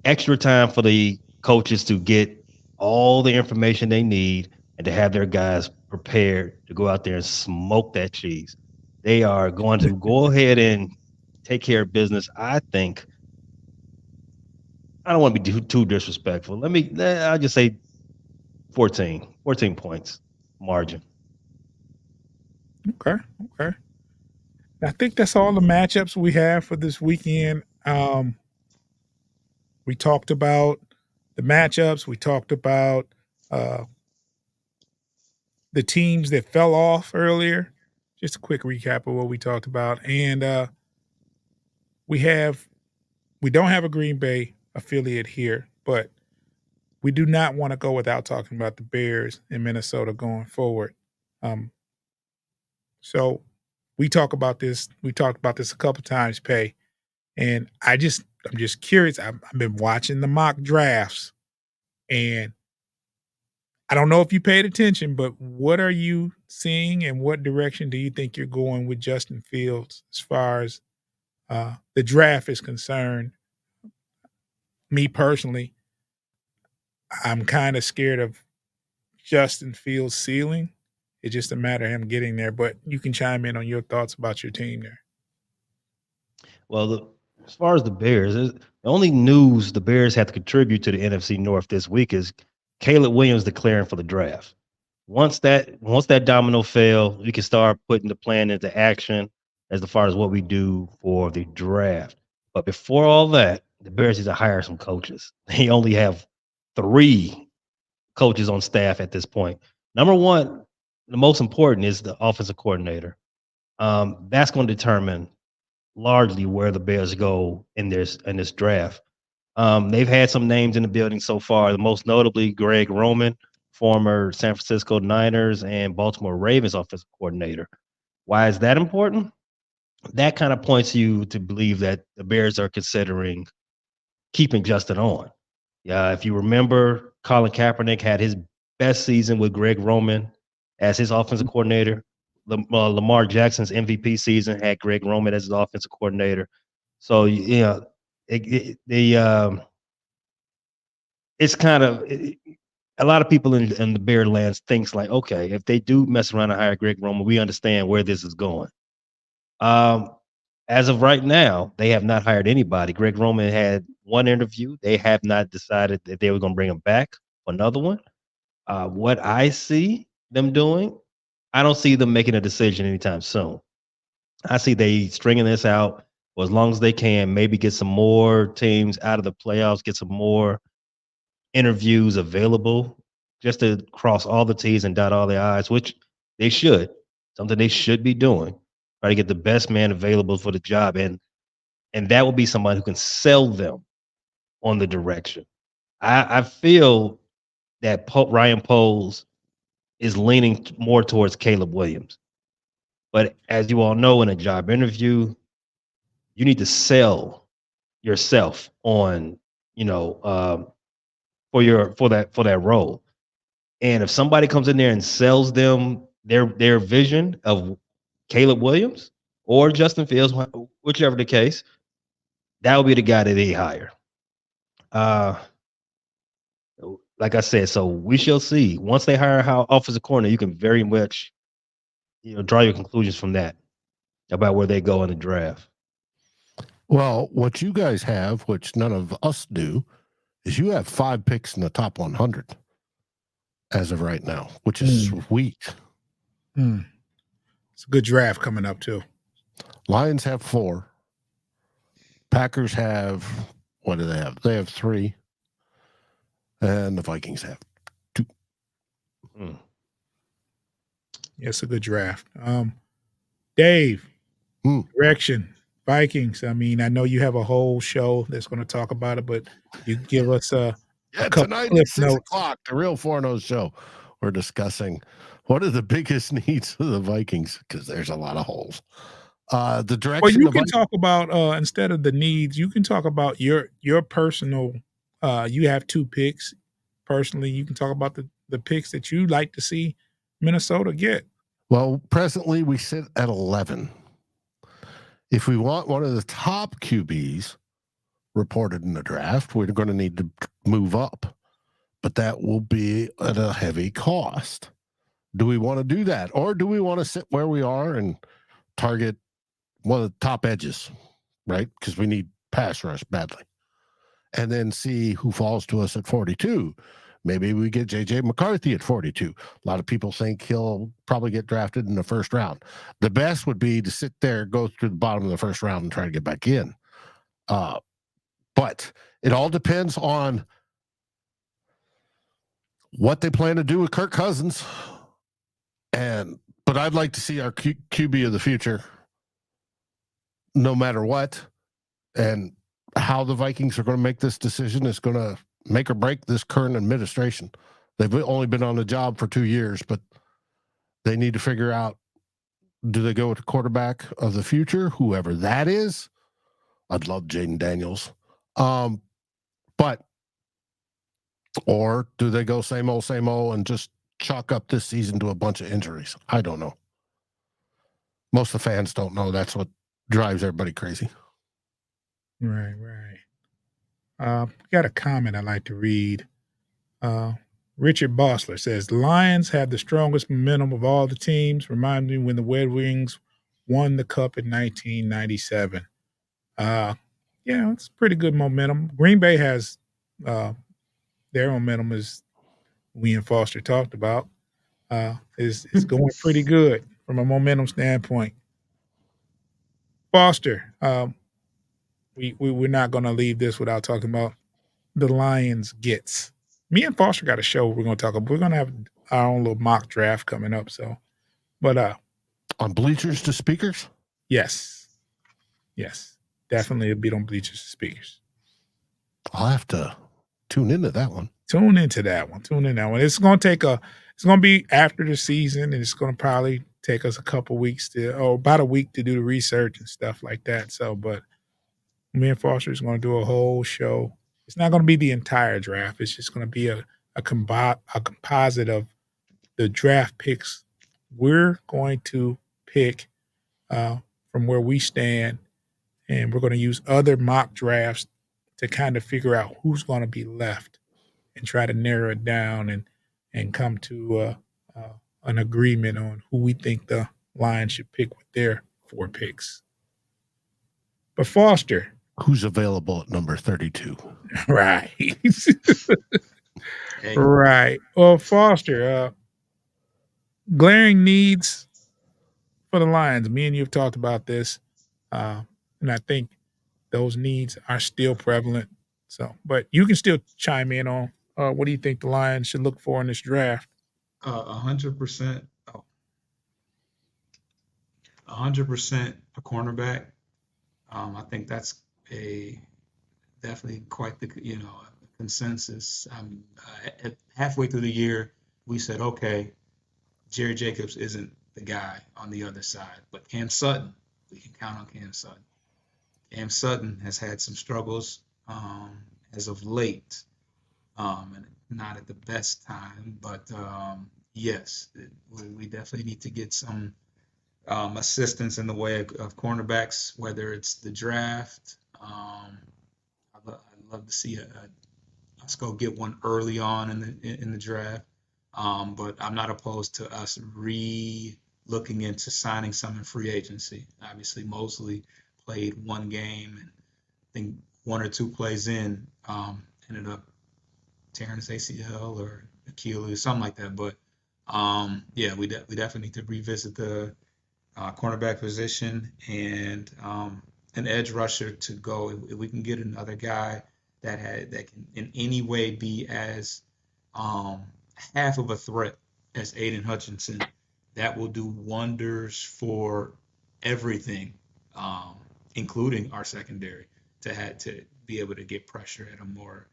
Extra time for the coaches to get all the information they need and to have their guys prepared to go out there and smoke that cheese. They are going to go ahead and take care of business. I think. I don't want to be too disrespectful. I'll just say 14 points margin. Okay. I think that's all the matchups we have for this weekend. We talked about the matchups. We talked about the teams that fell off earlier. Just a quick recap of what we talked about. And we don't have a Green Bay affiliate here, but we do not want to go without talking about the Bears in Minnesota going forward. So we talk about this. We talked about this a couple times, Pay, and I'm just curious. I've been watching the mock drafts, and I don't know if you paid attention, but what are you seeing, and what direction do you think you're going with Justin Fields as far as the draft is concerned? Me personally, I'm kind of scared of Justin Fields' ceiling. It's just a matter of him getting there. But you can chime in on your thoughts about your team there. Well, as far as the Bears, the only news the Bears have to contribute to the NFC North this week is Caleb Williams declaring for the draft. Once that domino fell, we can start putting the plan into action as far as what we do for the draft. But before all that, the Bears need to hire some coaches. They only have 3 coaches on staff at this point. Number one, the most important is the offensive coordinator. That's going to determine largely where the Bears go in this draft. They've had some names in the building so far. The most notably Greg Roman, former San Francisco Niners and Baltimore Ravens offensive coordinator. Why is that important? That kind of points you to believe that the Bears are considering keeping Justin on. Yeah, if you remember, Colin Kaepernick had his best season with Greg Roman as his offensive coordinator. Lamar Jackson's MVP season had Greg Roman as his offensive coordinator. So yeah, it's kind of a lot of people in the Bear lands thinks like, okay, if they do mess around and hire Greg Roman, we understand where this is going. As of right now, they have not hired anybody. Greg Roman had one interview. They have not decided that they were going to bring him back for another one. What I see them doing, I don't see them making a decision anytime soon. I see they stringing this out for as long as they can, maybe get some more teams out of the playoffs, get some more interviews available just to cross all the T's and dot all the I's, which they should, something they should be doing. Try to get the best man available for the job. And that will be somebody who can sell them on the direction. I feel that Ryan Poles is leaning more towards Caleb Williams. But as you all know, in a job interview, you need to sell yourself on, for that role. And if somebody comes in there and sells them their vision of Caleb Williams or Justin Fields, whichever the case, that will be the guy that they hire. Like I said, so we shall see. Once they hire our offensive coordinator, you can very much, draw your conclusions from that about where they go in the draft. Well, what you guys have, which none of us do, is you have 5 picks in the top 100 as of right now, which is sweet. It's a good draft coming up too. Lions have 4. Packers have, what do they have? They have 3. And the Vikings have 2. Yeah, it's a good draft. Dave, direction, Vikings. I mean, I know you have a whole show that's going to talk about it, but you give us a couple tonight clip at 6 notes. o'clock, the Real 4-0 show. We're discussing what are the biggest needs of the Vikings, because there's a lot of holes. The direction. Well, you can talk about instead of the needs, you can talk about your personal. You have 2 picks. Personally, you can talk about the picks that you like to see Minnesota get. Well, presently we sit at 11. If we want one of the top QBs reported in the draft, we're going to need to move up, but that will be at a heavy cost. Do we want to do that, or do we want to sit where we are and target one of the top edges, right? Because we need pass rush badly, and then see who falls to us at 42. Maybe we get J.J. McCarthy at 42. A lot of people think he'll probably get drafted in the first round. The best would be to sit there, go through the bottom of the first round and try to get back in. But it all depends on what they plan to do with Kirk Cousins. But I'd like to see our QB of the future no matter what. And how the Vikings are going to make this decision is going to make or break this current administration. They've only been on the job for 2 years, but they need to figure out, do they go with the quarterback of the future, whoever that is? I'd love Jaden Daniels. Or do they go same old, and just chalk up this season to a bunch of injuries? I don't know. Most of the fans don't know. That's what drives everybody crazy. Right. Got a comment I'd like to read. Richard Bossler says, Lions have the strongest momentum of all the teams. Remind me when the Red Wings won the Cup in 1997. It's pretty good momentum. Green Bay has their momentum, as we and Foster talked about, is going pretty good from a momentum standpoint. Foster, we're not going to leave this without talking about the Lions gets. Me and Foster got a show we're going to talk about. We're going to have our own little mock draft coming up. So, but On Bleachers to Speakers? yes, definitely it'll be on Bleachers to Speakers. I'll have to tune into that one. Tune into that one. It's going to be after the season, and it's going to probably take us about a week to do the research and stuff like that. So, but me and Foster is going to do a whole show. It's not going to be the entire draft. It's just going to be a composite of the draft picks. We're going to pick from where we stand, and we're going to use other mock drafts to kind of figure out who's going to be left and try to narrow it down and come to an agreement on who we think the Lions should pick with their 4 picks. But Foster, who's available at number 32? Right. Hey, Right. Well, Foster, glaring needs for the Lions. Me and you have talked about this, and I think those needs are still prevalent. So, but you can still chime in on what do you think the Lions should look for in this draft? 100%. 100% a cornerback. I think that's definitely quite the consensus. Halfway through the year, we said, okay, Jerry Jacobs isn't the guy on the other side, but Cam Sutton, we can count on Cam Sutton. Cam Sutton has had some struggles as of late, and not at the best time, but yes, we definitely need to get some assistance in the way of cornerbacks, whether it's the draft. I'd love to see us go get one early on in the draft, but I'm not opposed to us looking into signing some in free agency. Obviously, Mosley played one game, and I think 1 or 2 plays in ended up tearing his ACL or Achilles, something like that. But yeah, we definitely need to revisit the cornerback position and an edge rusher to go. If we can get another guy that can in any way be as half of a threat as Aiden Hutchinson, that will do wonders for everything, including our secondary, to be able to get pressure at a more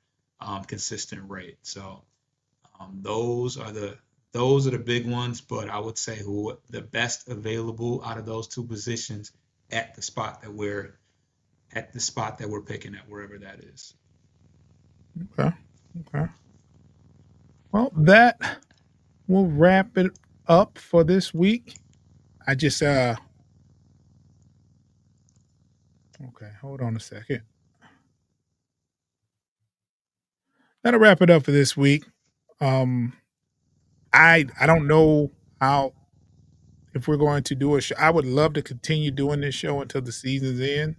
consistent rate. So those are the big ones, but I would say who the best available out of those 2 positions at the spot that we're picking at, wherever that is. Okay. Well, that will wrap it up for this week. I just okay, hold on a second. That'll wrap it up for this week. I don't know how if we're going to do a show. I would love to continue doing this show until the season's end.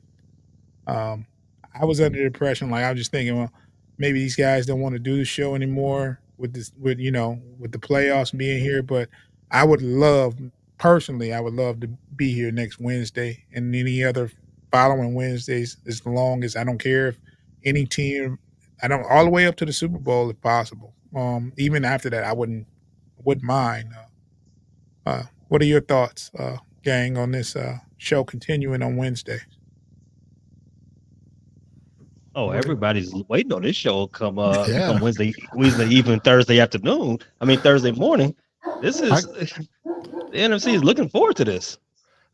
I was under the impression, like I was just thinking, well, maybe these guys don't want to do the show anymore with the playoffs being here. But I would love to be here next Wednesday and any other following Wednesdays, as long as I don't care if any team, I don't all the way up to the Super Bowl if possible. Even after that, I wouldn't mind. What are your thoughts, gang, on this show continuing on Wednesday? Oh, everybody's waiting on this show come Yeah. Wednesday evening, Thursday afternoon. I mean Thursday morning. This is the NFC is looking forward to this.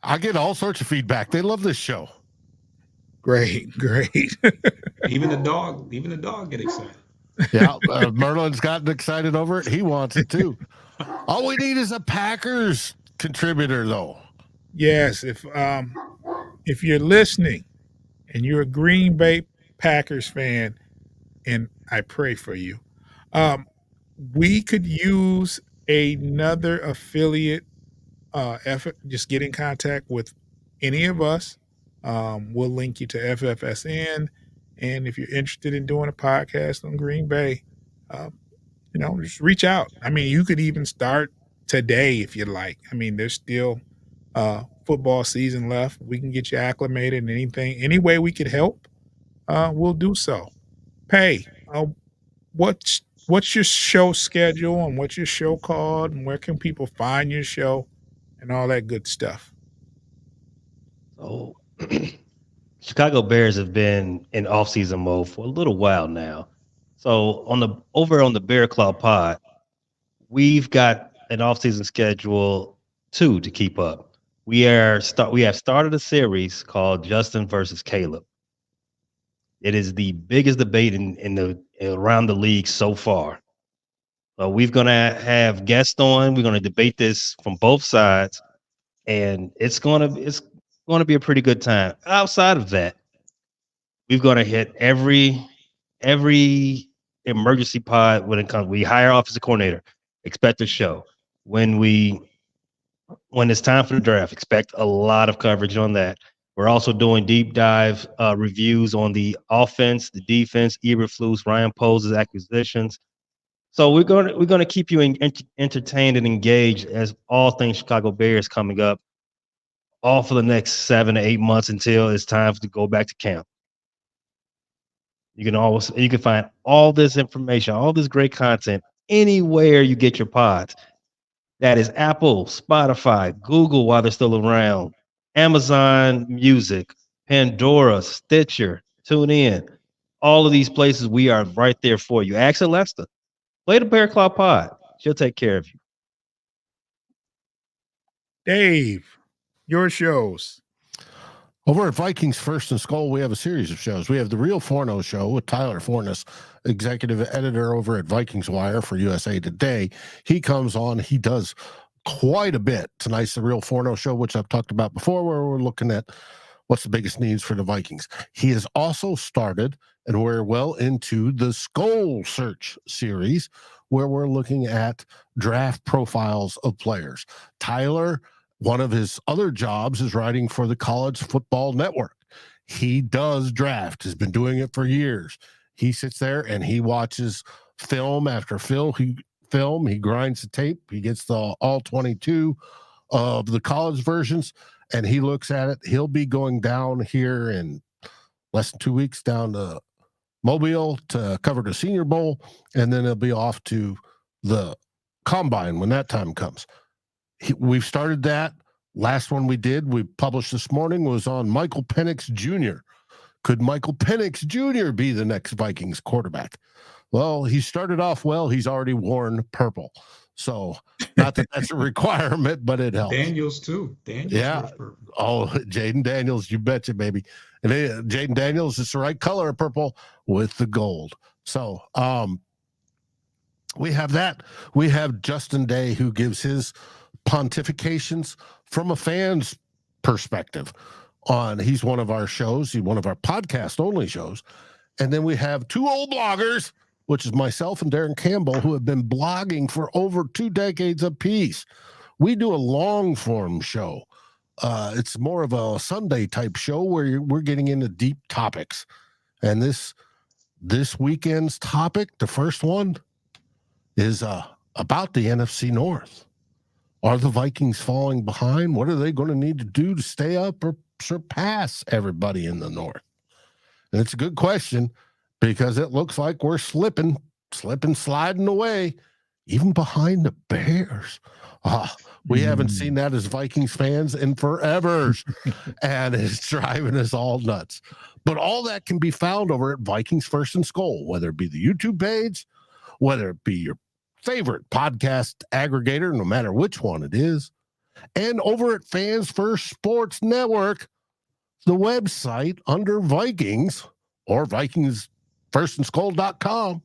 I get all sorts of feedback. They love this show. Great. Even the dog get excited. Yeah, Merlin's gotten excited over it. He wants it too. All we need is a Packers contributor, though. Yes, if you're listening and you're a Green Bay Packers fan, and I pray for you, we could use another affiliate effort. Just get in contact with any of us. We'll link you to FFSN, and if you're interested in doing a podcast on Green Bay, just reach out. I mean, you could even start today if you like. I mean, there's still football season left. We can get you acclimated, and any way we could help, we'll do so. Pay, what's what's your show schedule and what's your show called and where can people find your show and all that good stuff? So Chicago Bears have been in off-season mode for a little while now. So on the Bear Claw Pod, we've got an off-season schedule two to keep up. We have started a series called Justin versus Caleb. It is the biggest debate in the around the league so far. We're gonna have guests on. We're gonna debate this from both sides, and it's gonna be a pretty good time. Outside of that, we're gonna hit every emergency pod when it comes. We hire offensive coordinator. Expect a show when it's time for the draft. Expect a lot of coverage on that. We're also doing deep dive reviews on the offense, the defense, Eberflus, Ryan Poles' acquisitions. So we're gonna keep you entertained and engaged as all things Chicago Bears coming up, all for the next 7 to 8 months until it's time to go back to camp. You can find all this information, all this great content anywhere you get your pods. That is Apple, Spotify, Google while they're still around, Amazon Music, Pandora, Stitcher, TuneIn. All of these places, we are right there for you. Ask Alexa, play the Bear Claw Pod. She'll take care of you. Dave, your shows. Over at Vikings First and Skull, we have a series of shows. We have the Real Forno Show with Tyler Fornes, executive editor over at Vikings Wire for USA Today. He comes on. He does quite a bit. Tonight's the Real Forno Show, which I've talked about before, where we're looking at what's the biggest needs for the Vikings. He has also started, and we're well into the Skull Search series, where we're looking at draft profiles of players. Tyler, one of his other jobs is writing for the College Football Network. He does draft, has been doing it for years. He sits there and he watches film after film. He grinds the tape. He gets the all 22 of the college versions, and he looks at it. He'll be going down here in less than 2 weeks down to Mobile to cover the Senior Bowl, and then he'll be off to the Combine when that time comes. We've started that. Last one we published this morning, was on Michael Penix Jr. Could Michael Penix Jr. be the next Vikings quarterback? Well, he started off well. He's already worn purple. So not that that's a requirement, but it helps. Daniels too. Daniels yeah. Oh, Jaden Daniels, you betcha, baby. And Jaden Daniels is the right color of purple with the gold. So we have that. We have Justin Day, who gives his pontifications from a fan's perspective he's one of our shows. He's one of our podcast only shows. And then we have two old bloggers, which is myself and Darren Campbell, who have been blogging for over 2 decades apiece. We do a long form show. It's more of a Sunday type show where we're getting into deep topics. And this weekend's topic, the first one, is about the NFC North. Are the Vikings falling behind? What are they going to need to do to stay up or surpass everybody in the North? And it's a good question, because it looks like we're sliding away, even behind the Bears. We haven't seen that as Vikings fans in forever, and it's driving us all nuts. But all that can be found over at Vikings First and Skull, whether it be the YouTube page, whether it be your favorite podcast aggregator, no matter which one it is, and over at Fans First Sports Network, the website under Vikings or VikingsFirstandSkull.com,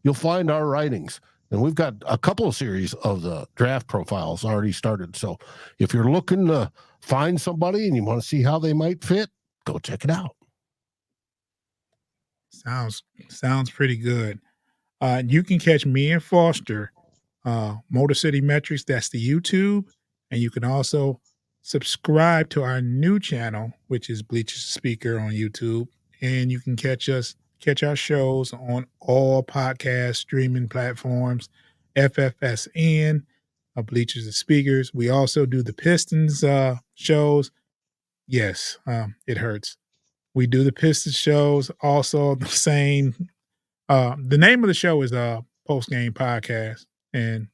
you'll find our writings. And we've got a couple of series of the draft profiles already started. So if you're looking to find somebody and you want to see how they might fit, go check it out. Sounds pretty good. You can catch me and Foster, Motor City Metrics. That's the YouTube. And you can also subscribe to our new channel, which is Bleachers Speaker on YouTube. And you can catch our shows on all podcast streaming platforms, FFSN, Bleachers and Speakers. We also do the Pistons shows. Yes, it hurts. We do the Pistons shows also the same. The name of the show is post game podcast, and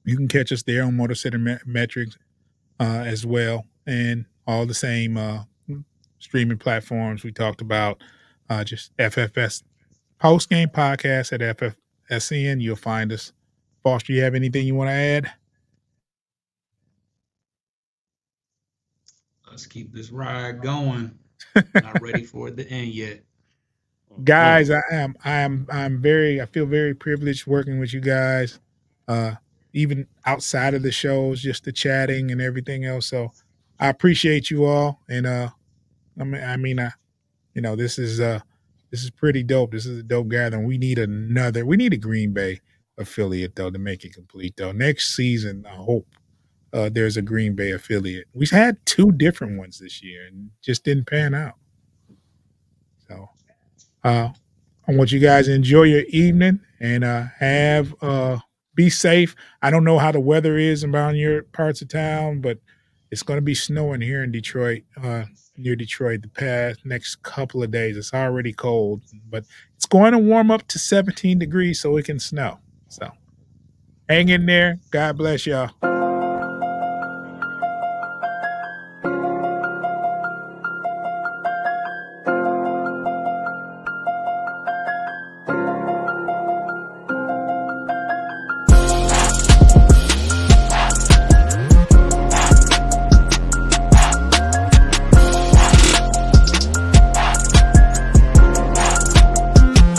you can catch us there on Motor City Metrics as well, and all the same streaming platforms we talked about. Just FFS post game podcast at FFSN. You'll find us. Foster, you have anything you want to add? Let's keep this ride going. Not ready for it to end yet. Guys, I feel very privileged working with you guys. Even outside of the shows, just the chatting and everything else. So I appreciate you all. And this is pretty dope. This is a dope gathering. We need a Green Bay affiliate though to make it complete though. Next season, I hope there's a Green Bay affiliate. We've had 2 different ones this year and just didn't pan out. So I want you guys to enjoy your evening and be safe. I don't know how the weather is around your parts of town, but it's going to be snowing here in Detroit, near Detroit, the past next couple of days. It's already cold, but it's going to warm up to 17 degrees so it can snow. So hang in there. God bless y'all.